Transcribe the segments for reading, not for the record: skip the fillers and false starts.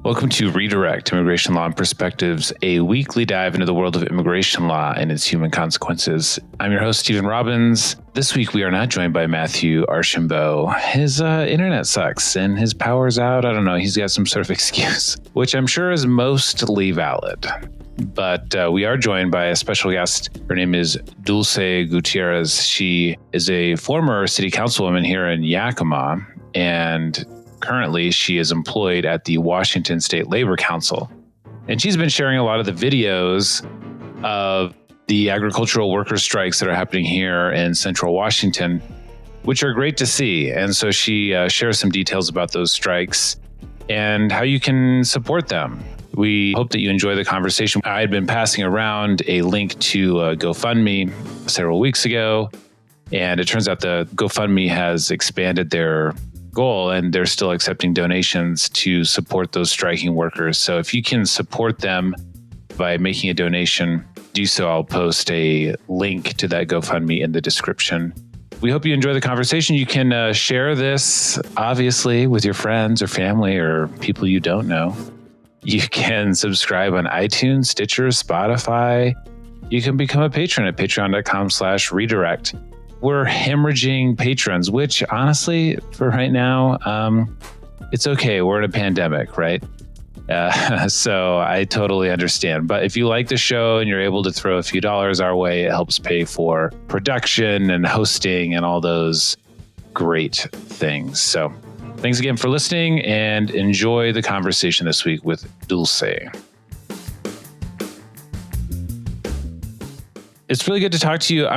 Welcome to Redirect, Immigration Law and Perspectives, a weekly dive into the world of immigration law and its human consequences. I'm your host, Stephen Robbins. This week, we are not joined by Matthew Archambault. His internet sucks and his power's out. I don't know. He's got some sort of excuse, which I'm sure is mostly valid. But we are joined by a special guest. Her name is Dulce Gutierrez. She is a former city councilwoman here in Yakima, and currently, she is employed at the Washington State Labor Council. And she's been sharing a lot of the videos of the agricultural worker strikes that are happening here in central Washington, which are great to see. And so she shares some details about those strikes and how you can support them. We hope that you enjoy the conversation. I had been passing around a link to GoFundMe several weeks ago, and it turns out the GoFundMe has expanded their goal, and they're still accepting donations to support those striking workers. So if you can support them by making a donation, do so. I'll post a link to that GoFundMe in the description. We hope you enjoy the conversation. You can share this, obviously, with your friends or family or people you don't know. You can subscribe on iTunes, Stitcher, Spotify. You can become a patron at patreon.com/redirect. We're hemorrhaging patrons, which honestly, for right now, it's okay. We're in a pandemic, right? So I totally understand. But if you like the show and you're able to throw a few dollars our way, it helps pay for production and hosting and all those great things. So thanks again for listening and enjoy the conversation this week with Dulce. It's really good to talk to you.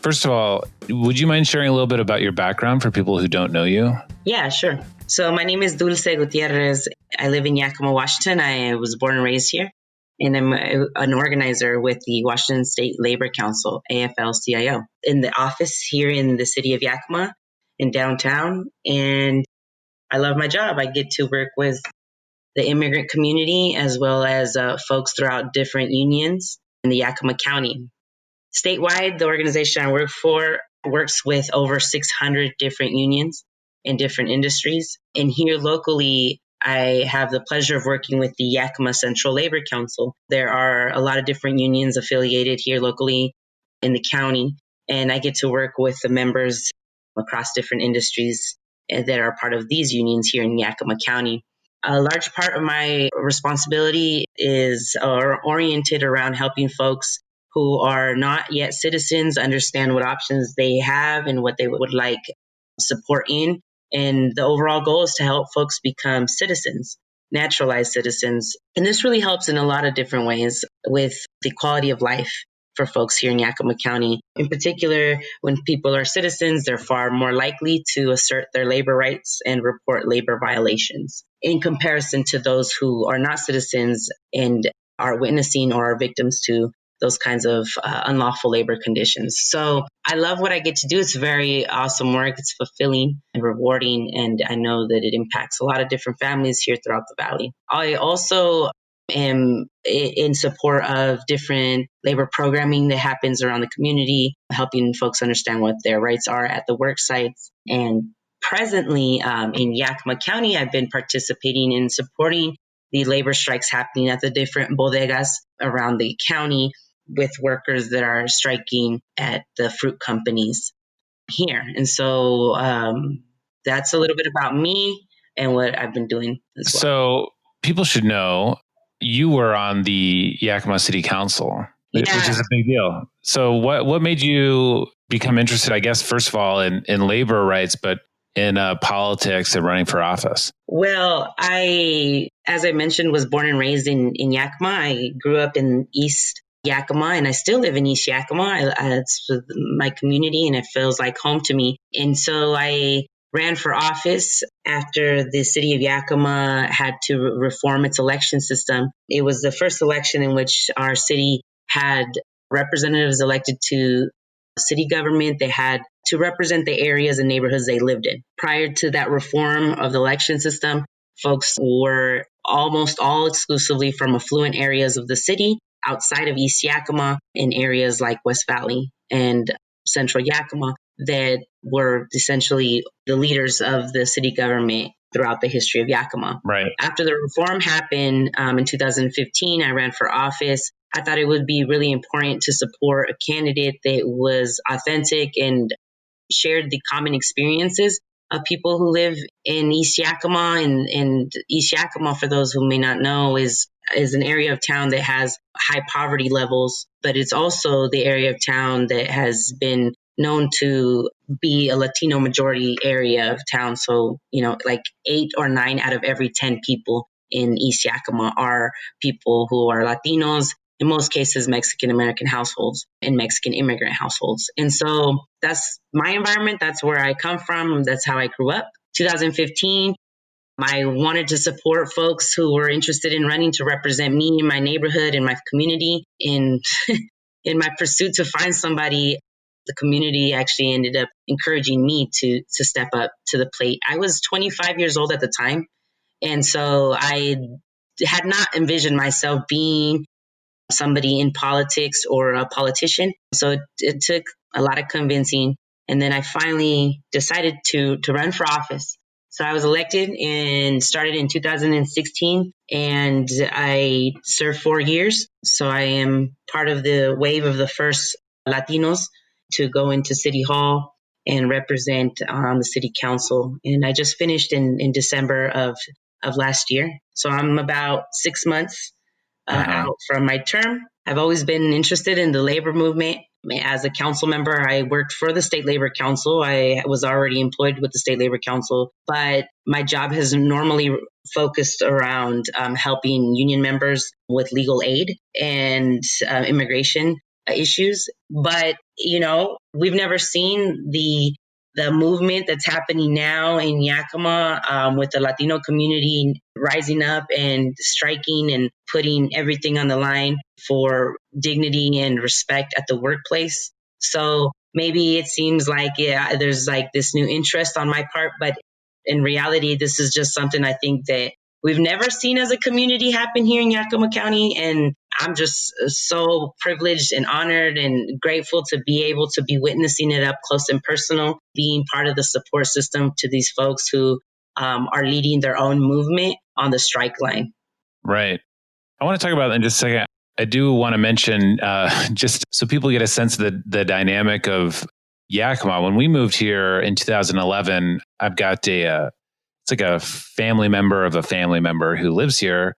First of all, would you mind sharing a little bit about your background for people who don't know you? Yeah, sure. So my name is Dulce Gutierrez. I live in Yakima, Washington. I was born and raised here. And I'm an organizer with the Washington State Labor Council, AFL-CIO, in the office here in the city of Yakima in downtown. And I love my job. I get to work with the immigrant community as well as folks throughout different unions in the Yakima County. Statewide, the organization I work for works with over 600 different unions in different industries. And here locally, I have the pleasure of working with the Yakima Central Labor Council. There are a lot of different unions affiliated here locally in the county, and I get to work with the members across different industries that are part of these unions here in Yakima County. A large part of my responsibility is oriented around helping folks who are not yet citizens understand what options they have and what they would like support in. And the overall goal is to help folks become citizens, naturalized citizens. And this really helps in a lot of different ways with the quality of life for folks here in Yakima County. In particular, when people are citizens, they're far more likely to assert their labor rights and report labor violations in comparison to those who are not citizens and are witnessing or are victims to those kinds of unlawful labor conditions. So I love what I get to do. It's very awesome work. It's fulfilling and rewarding. And I know that it impacts a lot of different families here throughout the Valley. I also am in support of different labor programming that happens around the community, helping folks understand what their rights are at the work sites. And presently in Yakima County, I've been participating in supporting the labor strikes happening at the different bodegas around the county with workers that are striking at the fruit companies here. And so that's a little bit about me and what I've been doing as well. So people should know you were on the Yakima City Council, which is a big deal. So what made you become interested, I guess, first of all, in labor rights, but in politics and running for office? Well, as I mentioned, was born and raised in Yakima. I grew up in East Yakima, and I still live in East Yakima. It's my community, and it feels like home to me. And so I ran for office after the city of Yakima had to reform its election system. It was the first election in which our city had representatives elected to city government. They had to represent the areas and neighborhoods they lived in. Prior to that reform of the election system, folks were almost all exclusively from affluent areas of the city outside of East Yakima in areas like West Valley and Central Yakima that were essentially the leaders of the city government throughout the history of Yakima. Right. After the reform happened in 2015, I ran for office. I thought it would be really important to support a candidate that was authentic and shared the common experiences of people who live in East Yakima. And East Yakima, for those who may not know, is an area of town that has high poverty levels, but it's also the area of town that has been known to be a Latino majority area of town. So, like 8 or 9 out of every 10 people in East Yakima are people who are Latinos, in most cases, Mexican American households and Mexican immigrant households. And so that's my environment. That's where I come from. That's how I grew up. 2015, I wanted to support folks who were interested in running to represent me in my neighborhood and my community. In my pursuit to find somebody, the community actually ended up encouraging me to step up to the plate. I was 25 years old at the time. And so I had not envisioned myself being somebody in politics or a politician. So it took a lot of convincing. And then I finally decided to run for office. So I was elected and started in 2016, and I served 4 years. So I am part of the wave of the first Latinos to go into City Hall and represent the City Council. And I just finished in December of last year. So I'm about 6 months out from my term. I've always been interested in the labor movement. As a council member, I worked for the State Labor Council. I was already employed with the State Labor Council, but my job has normally focused around helping union members with legal aid and immigration issues. But, we've never seen the movement that's happening now in Yakima with the Latino community rising up and striking and putting everything on the line for dignity and respect at the workplace. So maybe it seems like, there's like this new interest on my part, but in reality, this is just something I think that we've never seen as a community happen here in Yakima County. And I'm just so privileged and honored and grateful to be able to be witnessing it up close and personal, being part of the support system to these folks who are leading their own movement on the strike line. Right. I want to talk about that in just a second. I do want to mention, just so people get a sense of the dynamic of Yakima. When we moved here in 2011, I've got it's like a family member of a family member who lives here,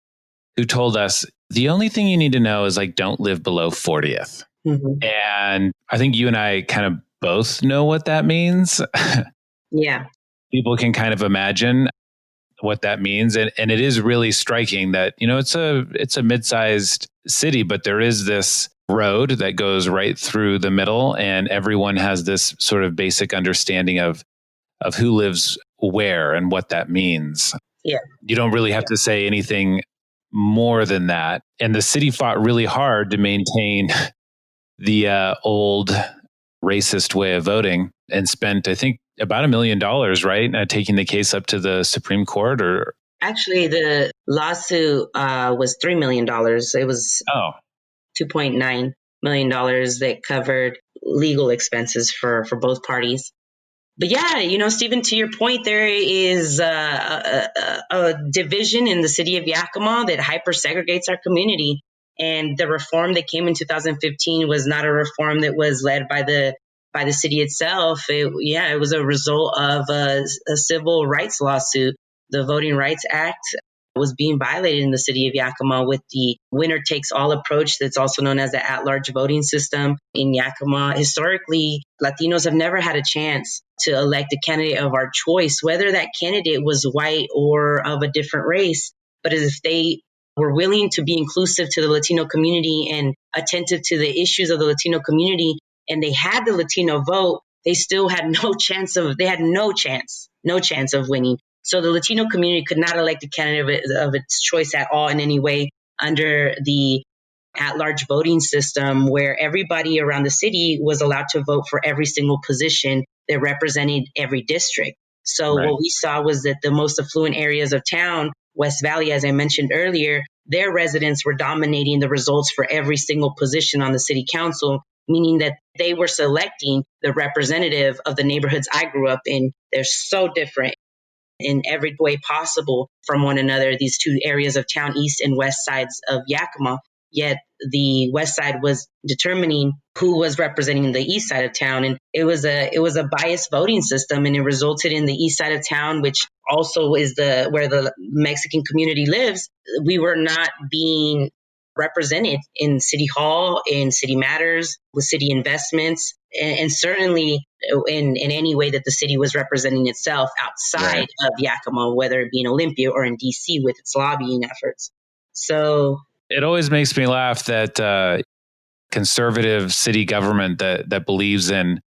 who told us the only thing you need to know is don't live below 40th. Mm-hmm. And I think you and I kind of both know what that means. Yeah. People can kind of imagine what that means. And it is really striking that, it's a mid-sized city, but there is this road that goes right through the middle, and everyone has this sort of basic understanding of who lives where and what that means. Yeah. You don't really have to say anything more than that. And the city fought really hard to maintain the old racist way of voting and spent, I think, about $1 million, right? Taking the case up to the Supreme Court, or actually, the lawsuit was $3 million. It was $2.9 million that covered legal expenses for both parties. But yeah, Stephen, to your point, there is a division in the city of Yakima that hyper segregates our community. And the reform that came in 2015 was not a reform that was led by the city itself. It was a result of a civil rights lawsuit. The Voting Rights Act was being violated in the city of Yakima with the winner takes all approach that's also known as the at-large voting system in Yakima. Historically, Latinos have never had a chance to elect a candidate of our choice, whether that candidate was white or of a different race. But if they were willing to be inclusive to the Latino community and attentive to the issues of the Latino community, and they had the Latino vote, they still had no chance of winning. So the Latino community could not elect a candidate of its choice at all in any way under the at-large voting system, where everybody around the city was allowed to vote for every single position that represented every district. So What we saw was that the most affluent areas of town, West Valley, as I mentioned earlier, their residents were dominating the results for every single position on the city council, meaning that they were selecting the representative of the neighborhoods I grew up in. They're so different. in every way possible from one another, these two areas of town, east and west sides of Yakima. Yet the west side was determining who was representing the east side of town. And it was a biased voting system, and it resulted in the east side of town, which also is where the Mexican community lives. We were not being represented in city hall, in city matters, with city investments, and certainly in any way that the city was representing itself outside of Yakima, whether it be in Olympia or in DC with its lobbying efforts. So it always makes me laugh that conservative city government that believes in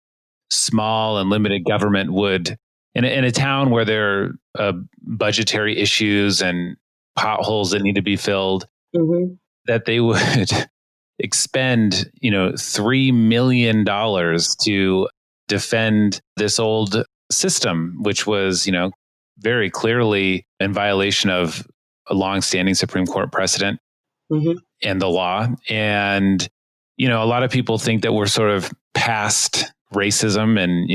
small and limited government would, in a town where there are budgetary issues and potholes that need to be filled, that they would expend, $3 million to defend this old system, which was, very clearly in violation of a longstanding Supreme Court precedent and the law. And, a lot of people think that we're sort of past racism and,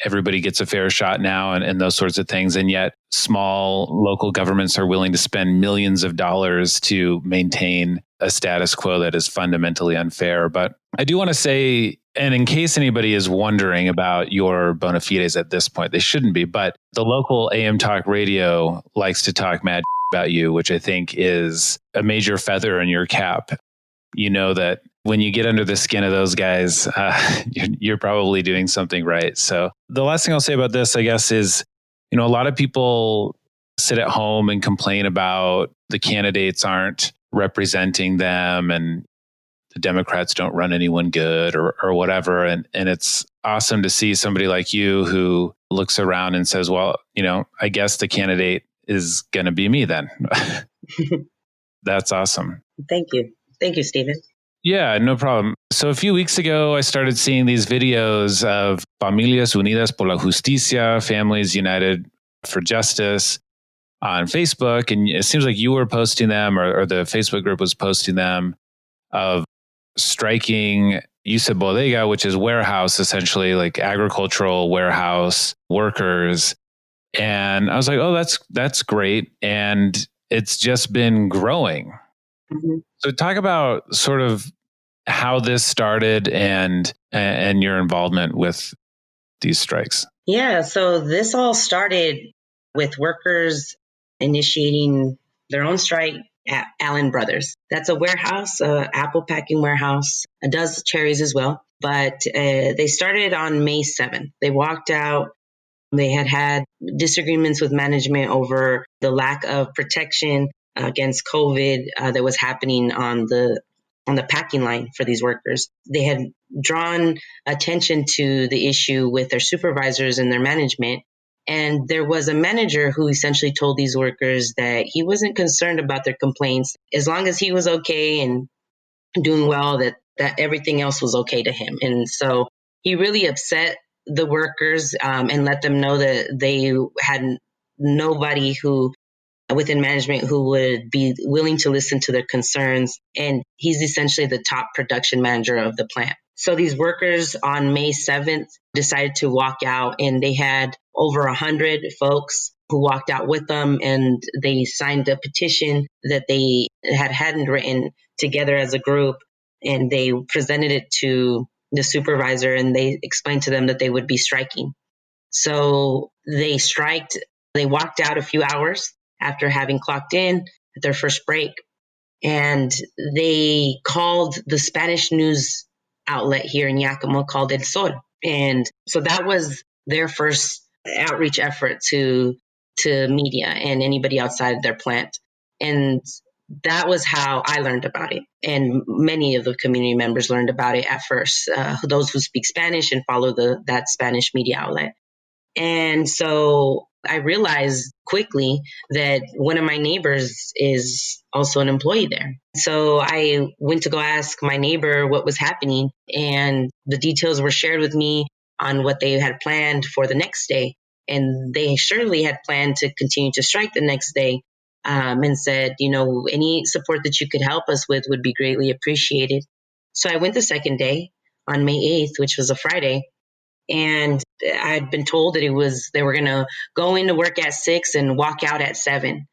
everybody gets a fair shot now and those sorts of things. And yet small local governments are willing to spend millions of dollars to maintain a status quo that is fundamentally unfair. But I do want to say, and in case anybody is wondering about your bona fides at this point, they shouldn't be, but the local AM talk radio likes to talk mad about you, which I think is a major feather in your cap. You know that when you get under the skin of those guys, you're probably doing something right. So the last thing I'll say about this, I guess, is, a lot of people sit at home and complain about the candidates aren't representing them and the Democrats don't run anyone good or whatever. And it's awesome to see somebody like you who looks around and says, well, I guess the candidate is going to be me then. That's awesome. Thank you. Thank you, Stephen. Yeah, no problem. So a few weeks ago, I started seeing these videos of Familias Unidas por la Justicia, Families United for Justice on Facebook. And it seems like you were posting them or the Facebook group was posting them of striking, you said bodega, which is warehouse, essentially like agricultural warehouse workers. And I was like, oh, that's great. And it's just been growing. So talk about sort of how this started and your involvement with these strikes. Yeah, so this all started with workers initiating their own strike at Allen Brothers. That's a warehouse, apple packing warehouse. It does cherries as well. But they started on May 7th. They walked out. They had disagreements with management over the lack of protection against COVID that was happening on the packing line for these workers. They had drawn attention to the issue with their supervisors and their management. And there was a manager who essentially told these workers that he wasn't concerned about their complaints. As long as he was okay and doing well, that everything else was okay to him. And so he really upset the workers and let them know that they had nobody who within management who would be willing to listen to their concerns. And he's essentially the top production manager of the plant. So these workers on May 7th decided to walk out, and they had over 100 folks who walked out with them, and they signed a petition that they hadn't written together as a group, and they presented it to the supervisor, and they explained to them that they would be striking. So they striked. They walked out a few hours after having clocked in at their first break, and they called the Spanish news outlet here in Yakima called El Sol. And so that was their first outreach effort to media and anybody outside their plant. And that was how I learned about it. And many of the community members learned about it at first, those who speak Spanish and follow that Spanish media outlet. And so I realized quickly that one of my neighbors is also an employee there. So I went to go ask my neighbor what was happening, and the details were shared with me on what they had planned for the next day. And they surely had planned to continue to strike the next day, and said, any support that you could help us with would be greatly appreciated. So I went the second day on May 8th, which was a Friday, And I'd been told that they were going to go into work at 6 and walk out at 7.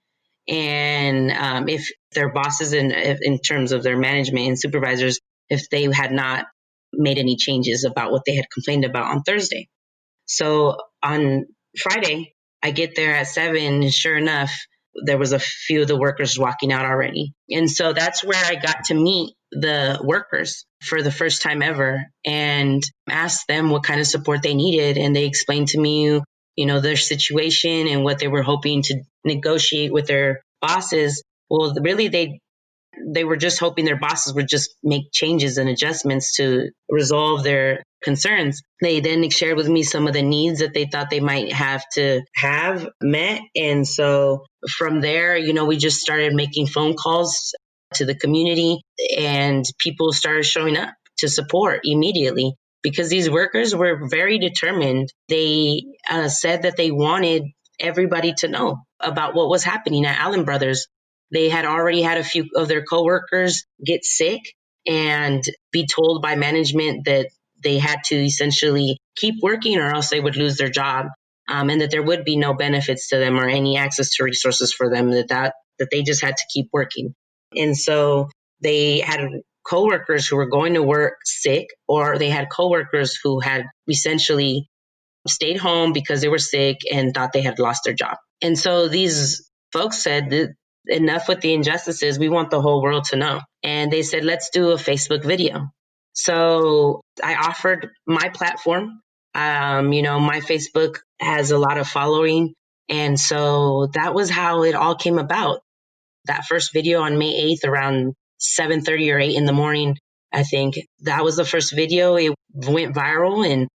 And if their bosses, in terms of their management and supervisors, if they had not made any changes about what they had complained about on Thursday. So on Friday, I get there at 7, and sure enough, there was a few of the workers walking out already. And so that's where I got to meet the workers for the first time ever and asked them what kind of support they needed. And they explained to me, their situation and what they were hoping to negotiate with their bosses. Well, really, they were just hoping their bosses would just make changes and adjustments to resolve their concerns. They then shared with me some of the needs that they thought they might have to have met. And so from there, we just started making phone calls to the community, and people started showing up to support immediately because these workers were very determined. They said that they wanted everybody to know about what was happening at Allen Brothers. They had already had a few of their coworkers get sick and be told by management that they had to essentially keep working or else they would lose their job, and that there would be no benefits to them or any access to resources for them, that they just had to keep working. And so they had coworkers who were going to work sick, or they had coworkers who had essentially stayed home because they were sick and thought they had lost their job. And so these folks said that enough with the injustices. We want the whole world to know. And they said, let's do a Facebook video. So I offered my platform. My Facebook has a lot of following. And so that was how it all came about. That first video on May 8th around 7:30 or 8 in the morning, I think that was the first video. It went viral, and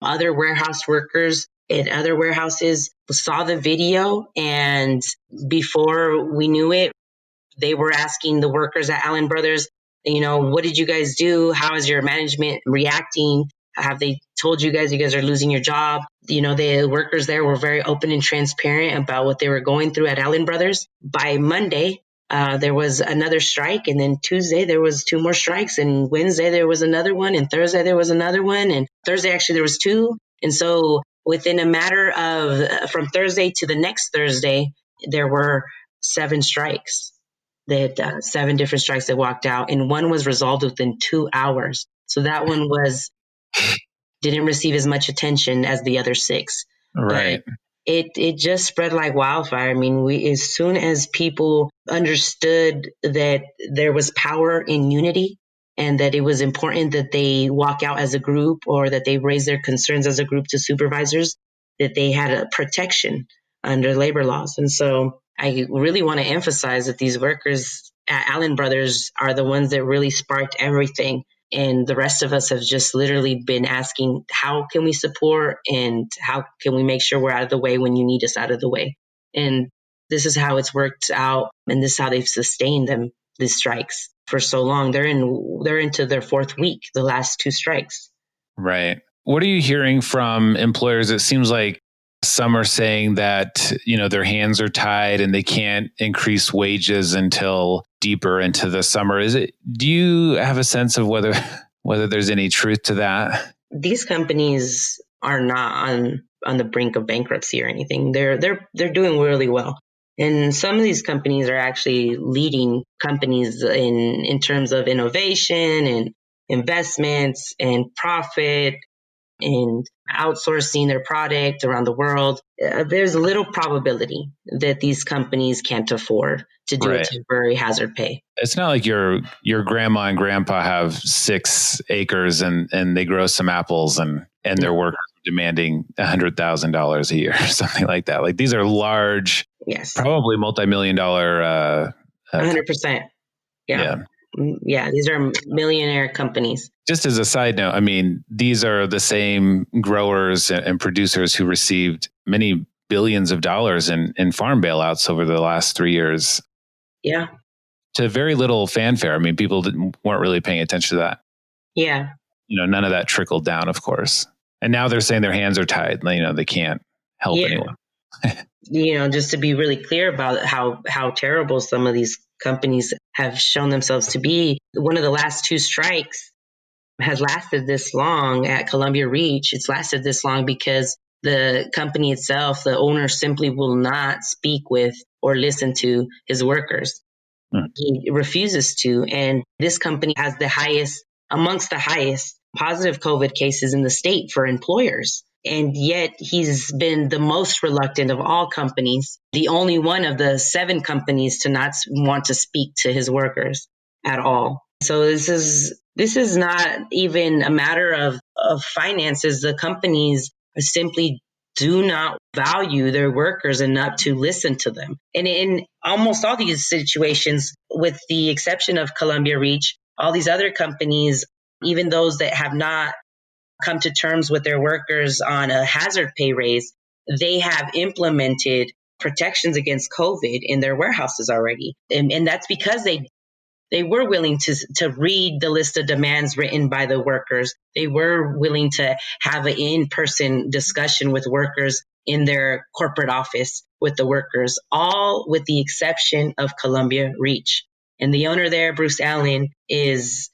other warehouse workers in other warehouses saw the video, and before we knew it, they were asking the workers at Allen Brothers, what did you guys do? How is your management reacting? Have they told you guys are losing your job? The workers there were very open and transparent about what they were going through at Allen Brothers. By Monday, there was another strike, and then Tuesday there was 2 more strikes, and Wednesday there was another one, and Thursday there was another one, and Thursday actually there was 2. And so within a matter of from Thursday to the next Thursday, there were 7 strikes. They had 7 different strikes that walked out, and one was resolved within 2 hours. So that one didn't receive as much attention as the other 6. Right. But it just spread like wildfire. I mean, as soon as people understood that there was power in unity and that it was important that they walk out as a group or that they raise their concerns as a group to supervisors, that they had a protection under labor laws. And so I really want to emphasize that these workers at Allen Brothers are the ones that really sparked everything. And the rest of us have just literally been asking, how can we support and how can we make sure we're out of the way when you need us out of the way? And this is how it's worked out. And this is how they've sustained these strikes for so long. They're into their 4th week, the last 2 strikes. Right. What are you hearing from employers? It seems like some are saying that, their hands are tied and they can't increase wages until deeper into the summer. Do you have a sense of whether there's any truth to that? These companies are not on the brink of bankruptcy or anything. They're doing really well. And some of these companies are actually leading companies in terms of innovation and investments and profit and outsourcing their product around the world. There's little probability that these companies can't afford to do a temporary hazard pay. It's not like your grandma and grandpa have 6 acres and they grow some apples and their workers are demanding $100,000 a year or something like that. Like these are large, yes, probably multi-million-dollar. 100%. Yeah. Yeah, these are millionaire companies. Just as a side note, I mean, these are the same growers and producers who received many billions of dollars in farm bailouts over the last 3 years. Yeah. To very little fanfare. I mean, people weren't really paying attention to that. Yeah. None of that trickled down, of course. And now they're saying their hands are tied. They can't help anyone. Just to be really clear about how terrible some of these companies have shown themselves to be. One of the last 2 strikes, has lasted this long at Columbia Reach. It's lasted this long because the company itself, the owner simply will not speak with or listen to his workers. He refuses to. And this company has amongst the highest positive COVID cases in the state for employers. And yet he's been the most reluctant of all companies, the only one of the 7 companies to not want to speak to his workers at all. So this is not even a matter of finances. The companies simply do not value their workers enough to listen to them. And in almost all these situations, with the exception of Columbia Reach, all these other companies, even those that have not come to terms with their workers on a hazard pay raise, they have implemented protections against COVID in their warehouses already. And that's because they were willing to read the list of demands written by the workers. They were willing to have an in-person discussion with workers in their corporate office with the workers, all with the exception of Columbia Reach. And the owner there, Bruce Allen, is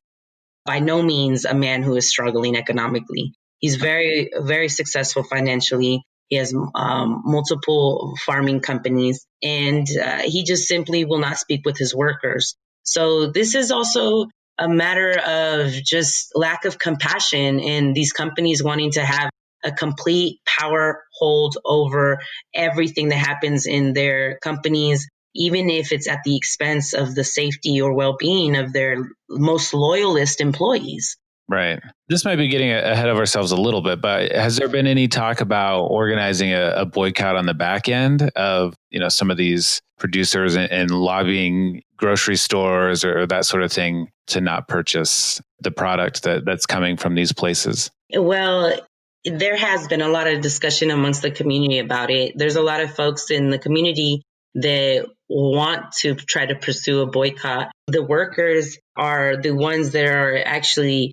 by no means a man who is struggling economically. He's very, very successful financially. He has multiple farming companies, and he just simply will not speak with his workers. So this is also a matter of just lack of compassion and these companies wanting to have a complete power hold over everything that happens in their companies, even if it's at the expense of the safety or well-being of their most loyalist employees. Right. This might be getting ahead of ourselves a little bit, but has there been any talk about organizing a boycott on the back end of, some of these producers and lobbying grocery stores or that sort of thing to not purchase the product that's coming from these places? Well, there has been a lot of discussion amongst the community about it. There's a lot of folks in the community that want to try to pursue a boycott. The workers are the ones that are actually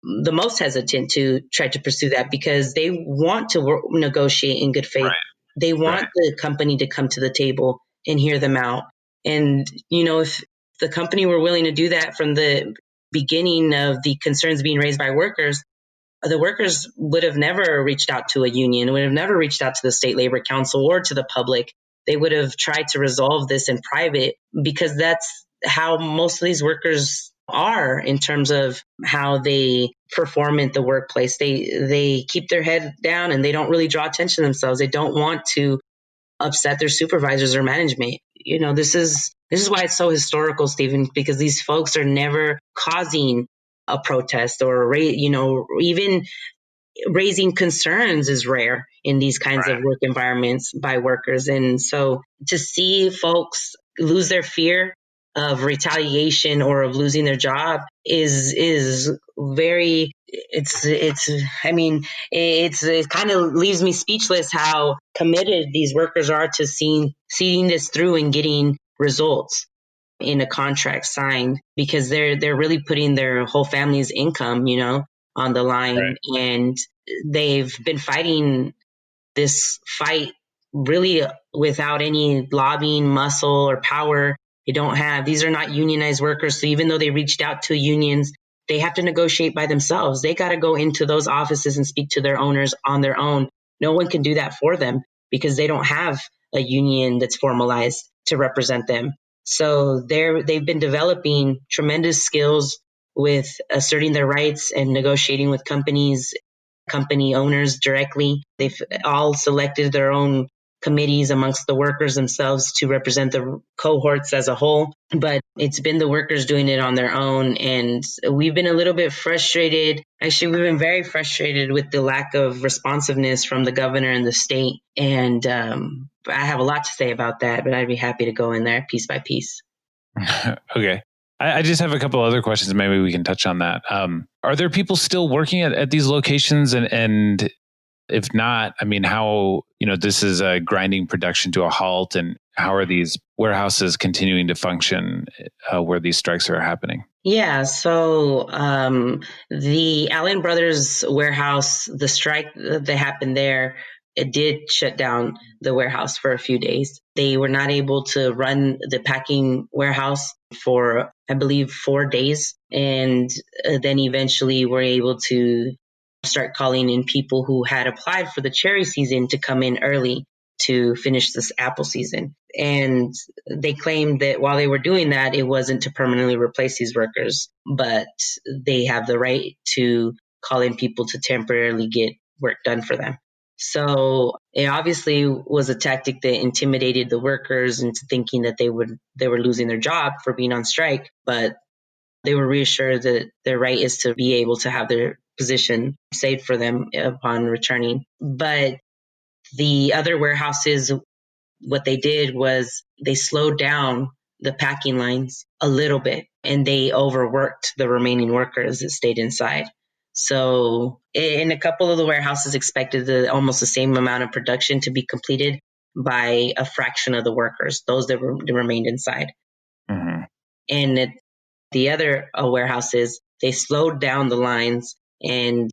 the most hesitant to try to pursue that because they want to negotiate in good faith. Right. They want the company to come to the table and hear them out. And, if the company were willing to do that from the beginning of the concerns being raised by workers, the workers would have never reached out to a union, would have never reached out to the state labor council or to the public. They would have tried to resolve this in private because that's how most of these workers are in terms of how they perform in the workplace. They keep their head down and they don't really draw attention to themselves. They don't want to upset their supervisors or management. This is why it's so historical, Stephen, because these folks are never causing a protest or even raising concerns is rare in these kinds of work environments by workers. And so to see folks lose their fear of retaliation or of losing their job is very, it kind of leaves me speechless how committed these workers are to seeing this through and getting results in a contract signed, because they're really putting their whole family's income, on the line. Right. And they've been fighting this fight really without any lobbying muscle or power. These are not unionized workers. So even though they reached out to unions, they have to negotiate by themselves. They got to go into those offices and speak to their owners on their own. No one can do that for them because they don't have a union that's formalized to represent them. So they've been developing tremendous skills with asserting their rights and negotiating with company owners directly. They've all selected their own committees amongst the workers themselves to represent the cohorts as a whole. But it's been the workers doing it on their own. And we've been a little bit frustrated. Actually, we've been very frustrated with the lack of responsiveness from the governor and the state. And I have a lot to say about that, but I'd be happy to go in there piece by piece. Okay. I just have a couple other questions. Maybe we can touch on that. Are there people still working at these locations? And if not, how, this is grinding production to a halt, and how are these warehouses continuing to function where these strikes are happening? Yeah, so the Allen Brothers warehouse, the strike that happened there, it did shut down the warehouse for a few days. They were not able to run the packing warehouse for, I believe, 4 days. And then eventually were able to start calling in people who had applied for the cherry season to come in early to finish this apple season. And they claimed that while they were doing that, it wasn't to permanently replace these workers, but they have the right to call in people to temporarily get work done for them. So it obviously was a tactic that intimidated the workers into thinking that they were losing their job for being on strike, but they were reassured that their right is to be able to have their position saved for them upon returning. But the other warehouses, what they did was they slowed down the packing lines a little bit and they overworked the remaining workers that stayed inside. So in a couple of the warehouses expected almost the same amount of production to be completed by a fraction of the workers, those that remained inside. Mm-hmm. And the other warehouses, they slowed down the lines and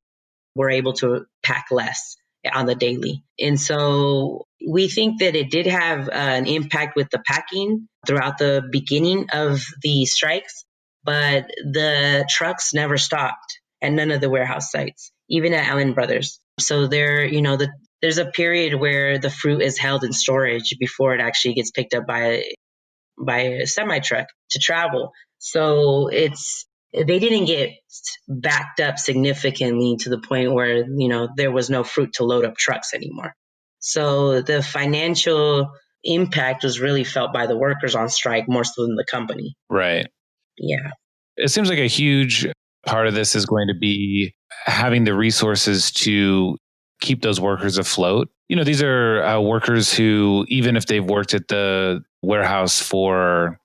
were able to pack less on the daily. And so we think that it did have an impact with the packing throughout the beginning of the strikes, but the trucks never stopped at none of the warehouse sites, even at Allen Brothers. So there's a period where the fruit is held in storage before it actually gets picked up by a semi truck to travel. So they didn't get backed up significantly to the point where, there was no fruit to load up trucks anymore. So the financial impact was really felt by the workers on strike more so than the company. Right. Yeah. It seems like a huge part of this is going to be having the resources to keep those workers afloat. These are workers who, even if they've worked at the warehouse for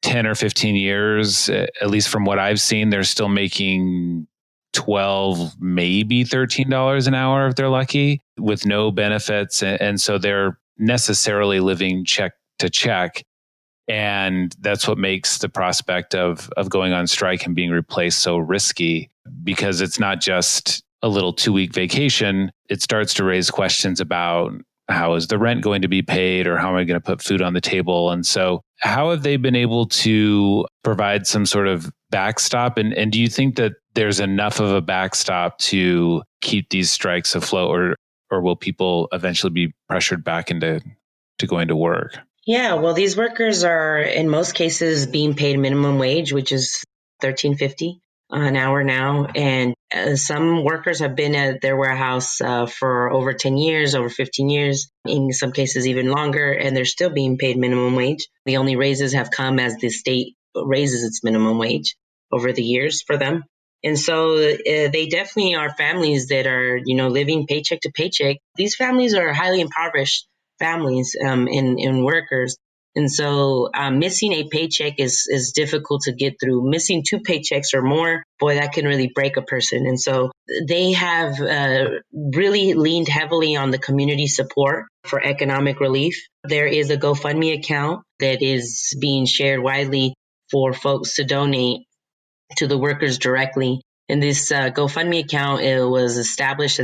10 or 15 years, at least from what I've seen, they're still making $12, maybe $13 an hour if they're lucky, with no benefits. And so they're necessarily living check to check. And that's what makes the prospect of going on strike and being replaced so risky, because it's not just a little 2-week vacation. It starts to raise questions about how is the rent going to be paid, or how am I going to put food on the table? And so how have they been able to provide some sort of backstop? And do you think that there's enough of a backstop to keep these strikes afloat, or will people eventually be pressured back into going to work? Yeah, well, these workers are in most cases being paid minimum wage, which is $13.50 an hour now. And some workers have been at their warehouse for over 10 years, over 15 years, in some cases even longer, and they're still being paid minimum wage. The only raises have come as the state raises its minimum wage over the years for them. And so they definitely are families that are, living paycheck to paycheck. These families are highly impoverished families and workers. And so missing a paycheck is difficult to get through. Missing 2 paychecks or more, boy, that can really break a person. And so they have really leaned heavily on the community support for economic relief. There is a GoFundMe account that is being shared widely for folks to donate to the workers directly. And this GoFundMe account, it was established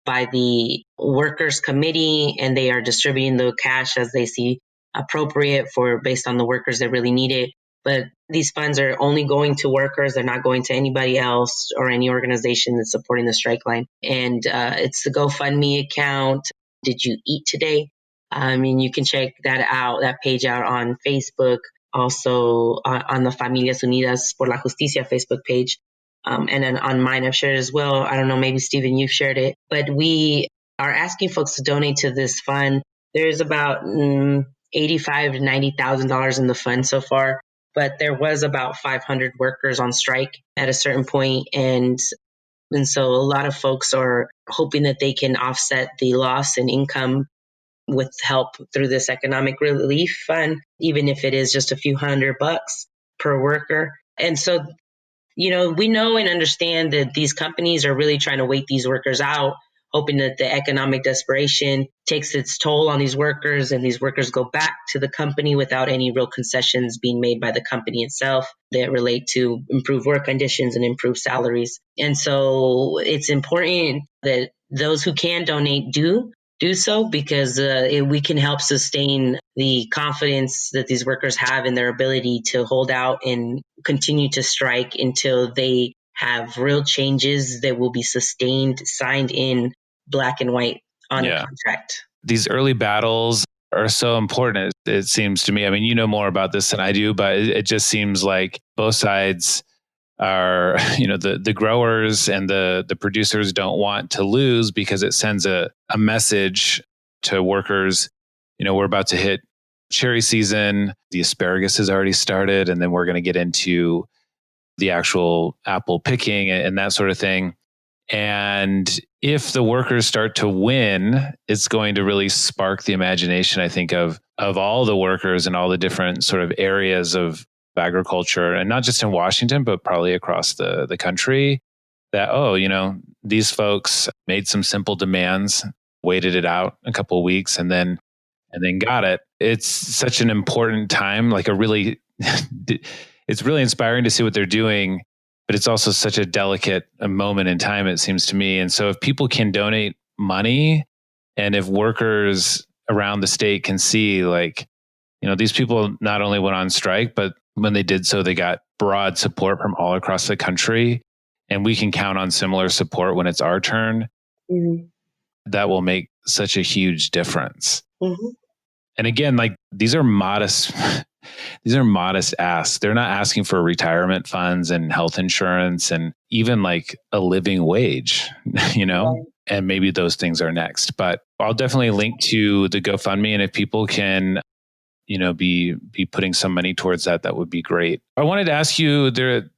by the workers committee, and they are distributing the cash as they see appropriate based on the workers that really need it. But these funds are only going to workers. They're not going to anybody else or any organization that's supporting the strike line. And it's the GoFundMe account. Did you eat today? You can check that page out on Facebook, also on the Familias Unidas por la Justicia Facebook page. And then on mine, I've shared as well. I don't know, maybe Stephen, you've shared it. But we are asking folks to donate to this fund. There's about $85,000 to $90,000 in the fund so far. But there was about 500 workers on strike at a certain point. And so a lot of folks are hoping that they can offset the loss in income with help through this economic relief fund, even if it is just a few $100 per worker. And so we know and understand that these companies are really trying to wait these workers out, hoping that the economic desperation takes its toll on these workers and these workers go back to the company without any real concessions being made by the company itself that relate to improved work conditions and improved salaries. And so it's important that those who can donate do. do so because we can help sustain the confidence that these workers have in their ability to hold out and continue to strike until they have real changes that will be sustained, signed in black and white on a contract. These early battles are so important, it seems to me. I mean, you know more about this than I do, but it just seems like both sides are, the growers and the producers don't want to lose because it sends a message to workers. We're about to hit cherry season. The asparagus has already started, and then we're going to get into the actual apple picking and that sort of thing. And if the workers start to win, it's going to really spark the imagination, I think, of all the workers in all the different sort of areas of agriculture, and not just in Washington, but probably across the country, that, these folks made some simple demands, waited it out a couple of weeks, and then got it. It's such an important time, like it's really inspiring to see what they're doing, but it's also such a delicate moment in time, it seems to me. And so if people can donate money, and if workers around the state can see, like, these people not only went on strike, but when they did so, they got broad support from all across the country, and we can count on similar support when it's our turn. Mm-hmm. That will make such a huge difference. Mm-hmm. And again, like, these are modest asks. They're not asking for retirement funds and health insurance and even like a living wage, Right. and maybe those things are next. But I'll definitely link to the GoFundMe. And if people can, be putting some money towards that, that would be great. I wanted to ask you, there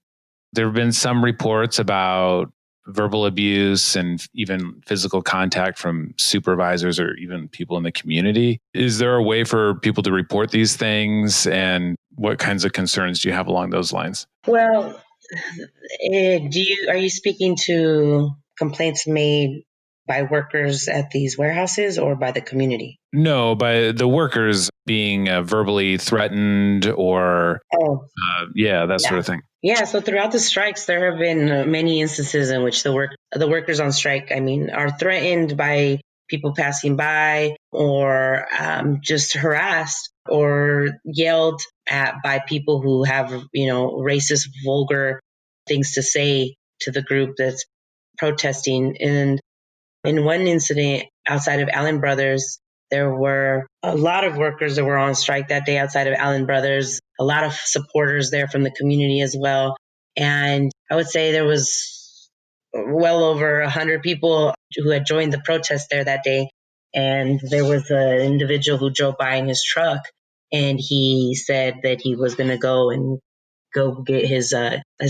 have been some reports about verbal abuse and even physical contact from supervisors or even people in the community. Is there a way for people to report these things, and what kinds of concerns do you have along those lines? Well, are you speaking to complaints made by workers at these warehouses or by the community? No, by the workers being verbally threatened or that sort of thing. Yeah, so throughout the strikes, there have been many instances in which the workers on strike, are threatened by people passing by, or just harassed or yelled at by people who have, racist, vulgar things to say to the group that's protesting. And in one incident outside of Allen Brothers, there were a lot of workers that were on strike that day outside of Allen Brothers, a lot of supporters there from the community as well. And I would say there was well over 100 people who had joined the protest there that day. And there was an individual who drove by in his truck, and he said that he was going to go get his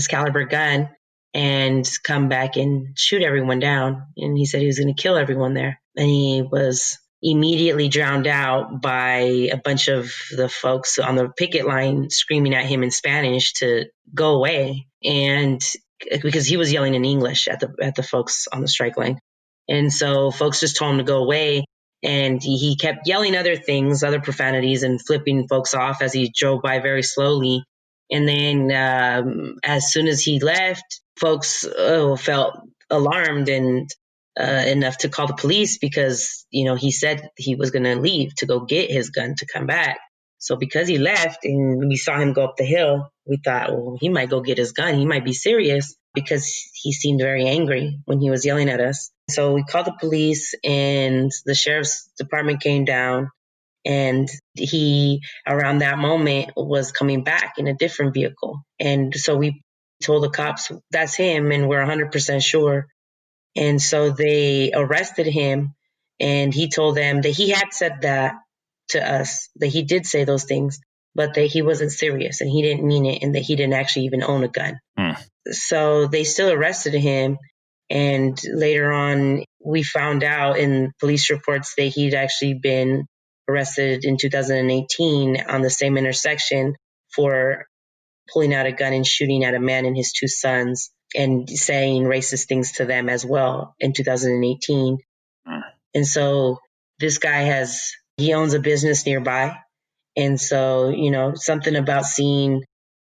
caliber gun and come back and shoot everyone down. And he said he was going to kill everyone there. And he was immediately drowned out by a bunch of the folks on the picket line screaming at him in Spanish to go away. And because he was yelling in English at the folks on the strike line. And so folks just told him to go away. And he kept yelling other things, other profanities, and flipping folks off as he drove by very slowly. And then as soon as he left, folks felt alarmed and enough to call the police because, he said he was going to leave to go get his gun to come back. So because he left and we saw him go up the hill, we thought, well, he might go get his gun. He might be serious because he seemed very angry when he was yelling at us. So we called the police, and the sheriff's department came down. And he, around that moment, was coming back in a different vehicle. And so we told the cops, that's him, and we're 100% sure. And so they arrested him, and he told them that he had said that to us, that he did say those things, but that he wasn't serious and he didn't mean it, and that he didn't actually even own a gun. So they still arrested him. And later on, we found out in police reports that he'd actually been arrested in 2018 on the same intersection for pulling out a gun and shooting at a man and his two sons and saying racist things to them as well in 2018. And so this guy he owns a business nearby. And so, something about seeing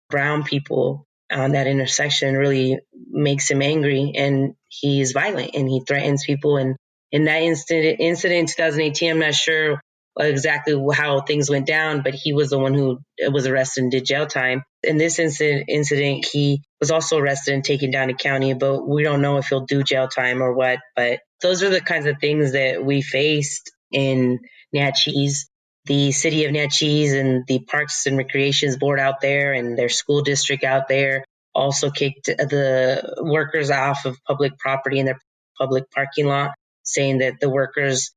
brown people on that intersection really makes him angry, and he's violent and he threatens people, and In that incident in 2018, I'm not sure exactly how things went down, but he was the one who was arrested and did jail time. In this incident, he was also arrested and taken down to county, but we don't know if he'll do jail time or what. But those are the kinds of things that we faced in Natchez. The city of Natchez and the Parks and Recreations Board out there and their school district out there also kicked the workers off of public property in their public parking lot, saying that the workers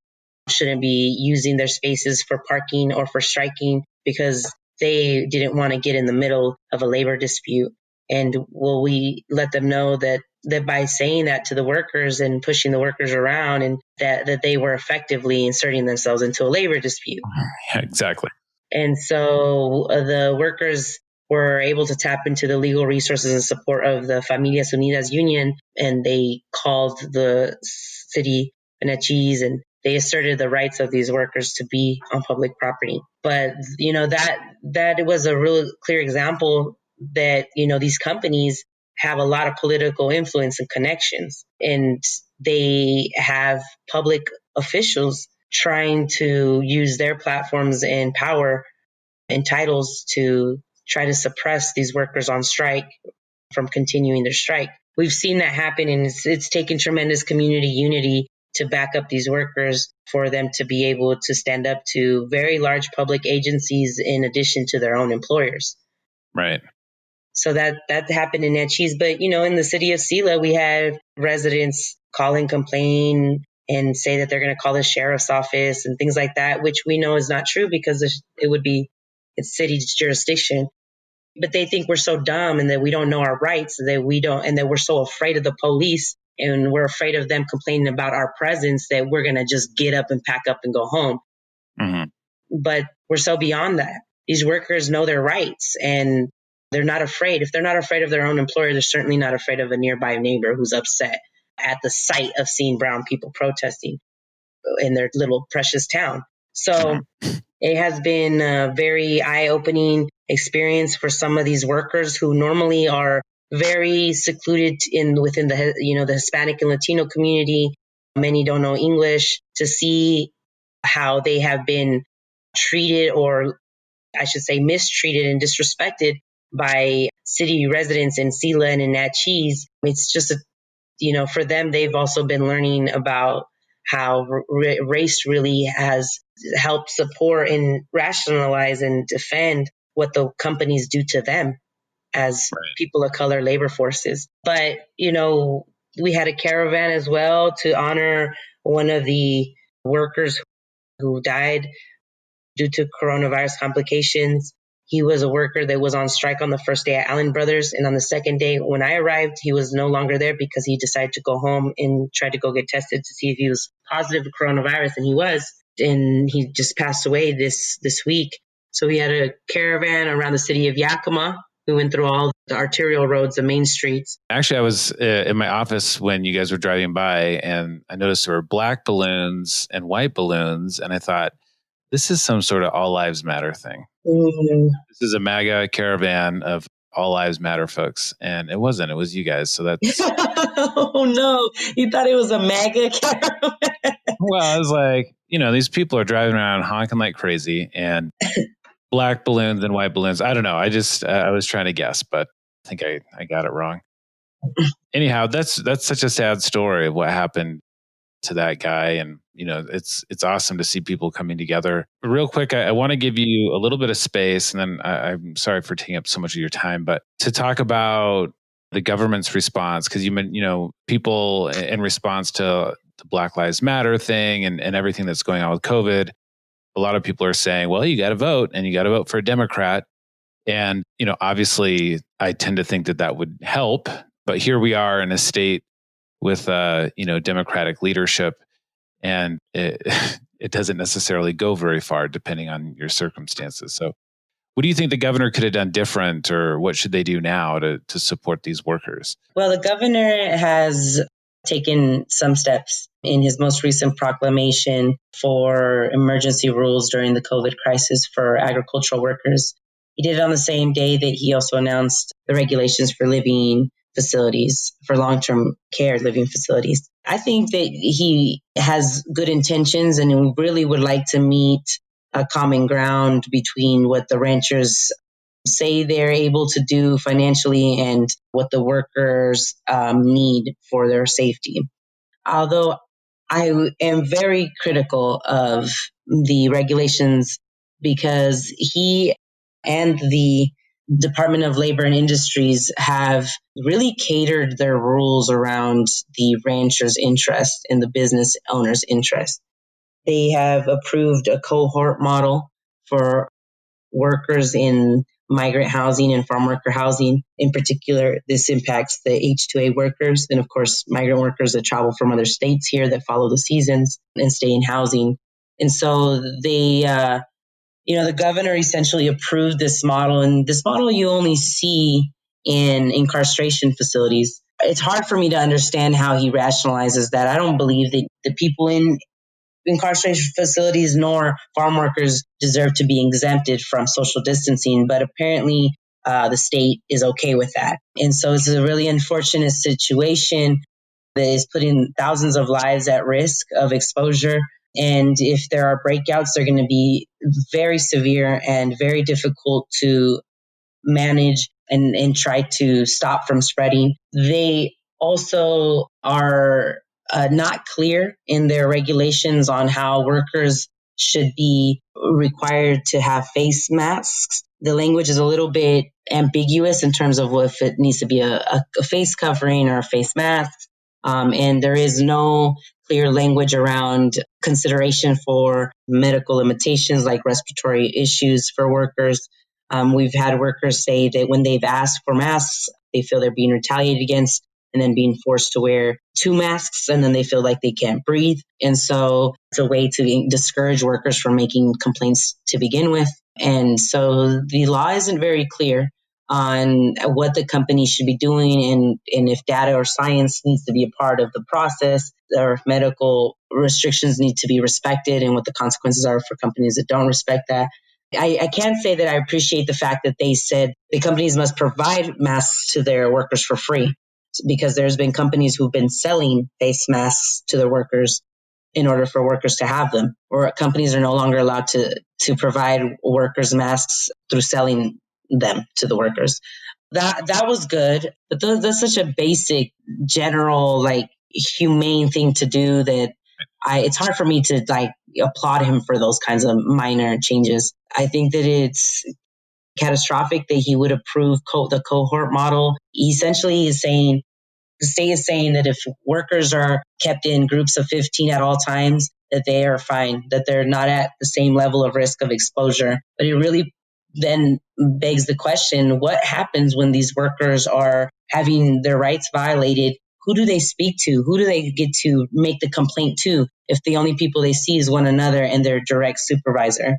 shouldn't be using their spaces for parking or for striking because they didn't want to get in the middle of a labor dispute. And we let them know that by saying that to the workers and pushing the workers around, and that they were effectively inserting themselves into a labor dispute. Yeah, exactly. And so the workers were able to tap into the legal resources and support of the Familias Unidas Union, and they called the city of Natchez, and they asserted the rights of these workers to be on public property. But, that was a really clear example that, these companies have a lot of political influence and connections, and they have public officials trying to use their platforms and power and titles to try to suppress these workers on strike from continuing their strike. We've seen that happen, and it's taken tremendous community unity to back up these workers for them to be able to stand up to very large public agencies in addition to their own employers. Right. So that happened in Natchez. But, in the city of Sila, we have residents call and complain and say that they're going to call the sheriff's office and things like that, which we know is not true because it would be it's city jurisdiction. But they think we're so dumb and that we don't know our rights, that we don't, and that we're so afraid of the police and we're afraid of them complaining about our presence that we're going to just get up and pack up and go home. Mm-hmm. But we're so beyond that. These workers know their rights and they're not afraid. If they're not afraid of their own employer, they're certainly not afraid of a nearby neighbor who's upset at the sight of seeing brown people protesting in their little precious town. So it has been a very eye-opening experience for some of these workers who normally are very secluded within the Hispanic and Latino community. Many don't know English, to see how they have been treated, or I should say mistreated and disrespected by city residents in Sila and in Natchez. It's just, for them, they've also been learning about how race really has helped support and rationalize and defend what the companies do to them as people of color labor forces. But, we had a caravan as well to honor one of the workers who died due to coronavirus complications. He was a worker that was on strike on the first day at Allen Brothers. And on the second day, when I arrived, he was no longer there because he decided to go home and tried to go get tested to see if he was positive for coronavirus. And he was. And he just passed away this week. So we had a caravan around the city of Yakima. We went through all the arterial roads, the main streets. Actually, I was in my office when you guys were driving by, and I noticed there were black balloons and white balloons. And I thought, this is some sort of all lives matter thing. Mm-hmm. This is a MAGA caravan of all lives matter folks. And it wasn't, it was you guys. So that's... Oh no, you thought it was a MAGA caravan? Well, I was like, these people are driving around honking like crazy, and black balloons and white balloons. I don't know. I was trying to guess, but I think I got it wrong. Anyhow, that's such a sad story of what happened to that guy. And, it's awesome to see people coming together. Real quick, I want to give you a little bit of space, and then I'm sorry for taking up so much of your time, but to talk about the government's response, because you meant, people in response to the Black Lives Matter thing and everything that's going on with COVID, a lot of people are saying, well, you got to vote, and you got to vote for a Democrat. And, obviously I tend to think that would help, but here we are in a state with, Democratic leadership, and it doesn't necessarily go very far depending on your circumstances. So what do you think the governor could have done different, or what should they do now to support these workers? Well, the governor has taken some steps in his most recent proclamation for emergency rules during the COVID crisis for agricultural workers. He did it on the same day that he also announced the regulations for living facilities, for long-term care living facilities. I think that he has good intentions and we really would like to meet a common ground between what the ranchers say they're able to do financially and what the workers need for their safety. Although I am very critical of the regulations because he and the Department of Labor and Industries have really catered their rules around the rancher's interest and the business owner's interest. They have approved a cohort model for workers in migrant housing and farm worker housing. In particular, this impacts the H-2A workers and, of course, migrant workers that travel from other states here that follow the seasons and stay in housing. And so the governor essentially approved this model, and this model you only see in incarceration facilities. It's hard for me to understand how he rationalizes that. I don't believe that the people in incarceration facilities nor farm workers deserve to be exempted from social distancing, but apparently the state is okay with that. And so it's a really unfortunate situation that is putting thousands of lives at risk of exposure. And if there are breakouts, they're going to be very severe and very difficult to manage and try to stop from spreading. They also are not clear in their regulations on how workers should be required to have face masks. The language is a little bit ambiguous in terms of if it needs to be a face covering or a face mask. And there is no clear language around consideration for medical limitations like respiratory issues for workers. We've had workers say that when they've asked for masks, they feel they're being retaliated against and then being forced to wear two masks, and then they feel like they can't breathe. And so it's a way to discourage workers from making complaints to begin with. And so the law isn't very clear on what the company should be doing and if data or science needs to be a part of the process or if medical restrictions need to be respected and what the consequences are for companies that don't respect that. I can say that I appreciate the fact that they said the companies must provide masks to their workers for free because there's been companies who've been selling face masks to their workers in order for workers to have them, or companies are no longer allowed to provide workers masks through selling them to the workers. That was good, but that's such a basic, general, like humane thing to do that it's hard for me to like applaud him for those kinds of minor changes. I think that it's catastrophic that he would approve the cohort model. He essentially is saying the state is saying that if workers are kept in groups of 15 at all times, that they are fine, that they're not at the same level of risk of exposure. But it really then begs the question, what happens when these workers are having their rights violated? Who do they speak to? Who do they get to make the complaint to if the only people they see is one another and their direct supervisor?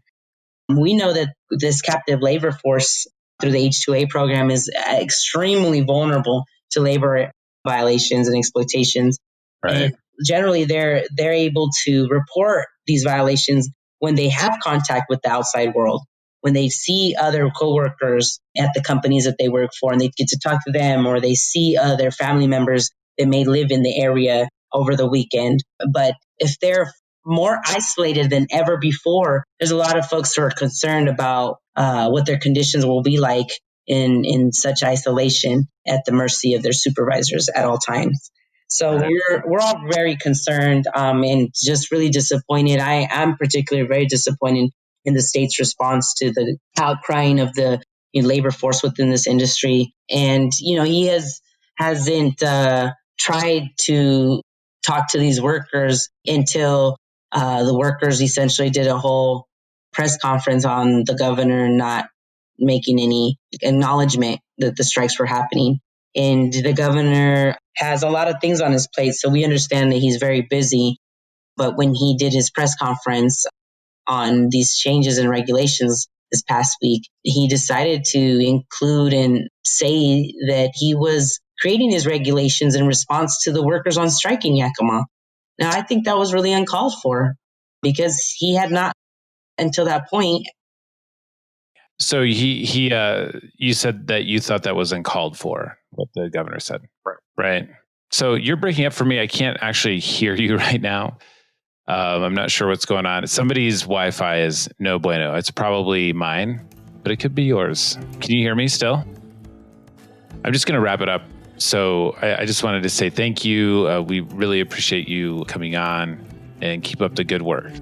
We know that this captive labor force through the H-2A program is extremely vulnerable to labor violations and exploitations. Right. And generally, they're able to report these violations when they have contact with the outside world, when they see other coworkers at the companies that they work for and they get to talk to them, or they see their family members that may live in the area over the weekend. But if they're more isolated than ever before, there's a lot of folks who are concerned about what their conditions will be like in such isolation at the mercy of their supervisors at all times. So Right. we're all very concerned and just really disappointed. I am particularly very disappointed in the state's response to the outcrying of the labor force within this industry. And he hasn't tried to talk to these workers until the workers essentially did a whole press conference on the governor not making any acknowledgement that the strikes were happening. And the governor has a lot of things on his plate, so we understand that he's very busy. But when he did his press conference on these changes in regulations this past week, he decided to include and say that he was creating his regulations in response to the workers on strike in Yakima. Now, I think that was really uncalled for because he had not, until that point. So you said that you thought that was uncalled for, what the governor said. Right. So you're breaking up for me. I can't actually hear you right now. I'm not sure what's going on. Somebody's Wi-Fi is no bueno. It's probably mine, but it could be yours. Can you hear me still? I'm just going to wrap it up. So I just wanted to say thank you. We really appreciate you coming on and keep up the good work.